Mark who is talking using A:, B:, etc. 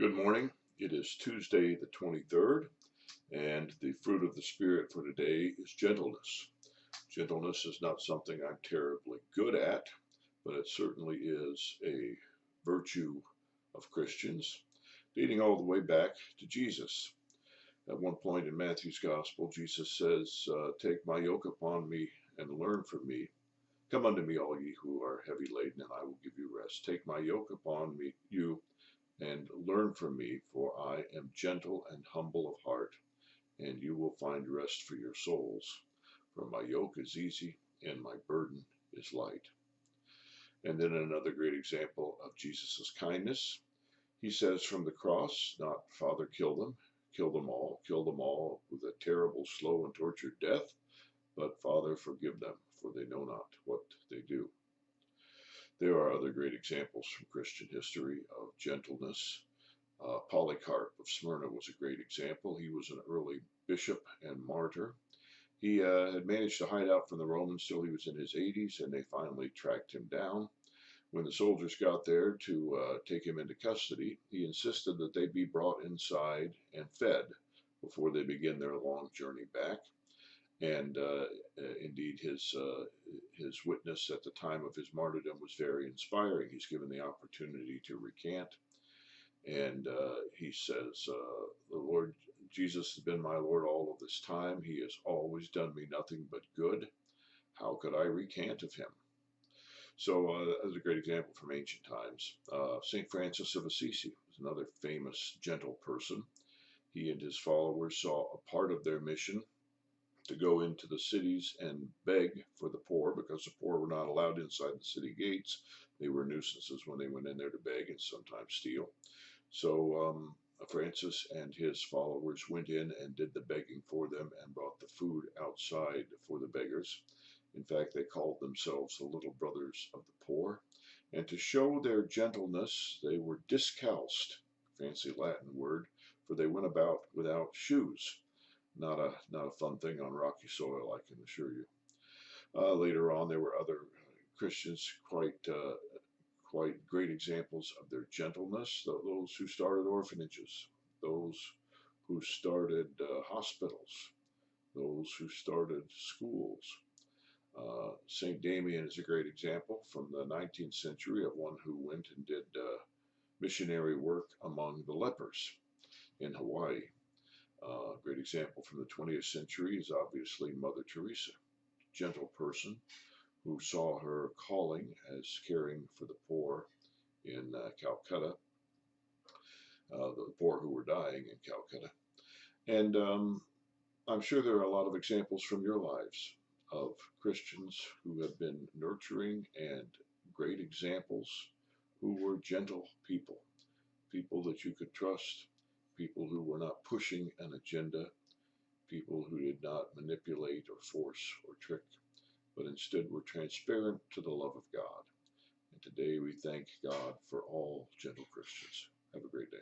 A: Good morning. It is Tuesday the 23rd, and the fruit of the Spirit for today is gentleness. Gentleness is not something I'm terribly good at, but it certainly is a virtue of Christians, dating all the way back to Jesus. At one point in Matthew's Gospel, Jesus says, Take my yoke upon me and learn from me. Come unto me, all ye who are heavy laden, and I will give you rest. Take my yoke upon me, you, and learn from me, for I am gentle and humble of heart, and you will find rest for your souls. For my yoke is easy and my burden is light. And then another great example of Jesus' kindness. He says from the cross, not Father, kill them all with a terrible, slow, and tortured death, but Father, forgive them, for they know not what they do. There are other great examples from Christian history of gentleness. Polycarp of Smyrna was a great example. He was an early bishop and martyr. He had managed to hide out from the Romans till he was in his 80s, and they finally tracked him down. When the soldiers got there to take him into custody, he insisted that they be brought inside and fed before they begin their long journey back. And indeed, his witness at the time of his martyrdom was very inspiring. He's given the opportunity to recant, and he says, the Lord Jesus has been my Lord all of this time. He has always done me nothing but good. How could I recant of him? So that's a great example from ancient times. St. Francis of Assisi was another famous, gentle person. He and his followers saw a part of their mission to go into the cities and beg for the poor, because the poor were not allowed inside the city gates. They were nuisances when they went in there to beg and sometimes steal. So Francis and his followers went in and did the begging for them and brought the food outside for the beggars. In fact, they called themselves the little brothers of the poor. And to show their gentleness, they were discalced, fancy Latin word, for they went about without shoes. Not a fun thing on rocky soil, I can assure you. Later on, there were other Christians quite great examples of their gentleness. Those who started orphanages, those who started hospitals, those who started schools. St. Damien is a great example from the 19th century of one who went and did missionary work among the lepers in Hawaii. A great example from the 20th century is obviously Mother Teresa, gentle person who saw her calling as caring for the poor in Calcutta, the poor who were dying in Calcutta. And I'm sure there are a lot of examples from your lives of Christians who have been nurturing and great examples, who were gentle people, people that you could trust, people who were not pushing an agenda, people who did not manipulate or force or trick, but instead were transparent to the love of God. And today we thank God for all gentle Christians. Have a great day.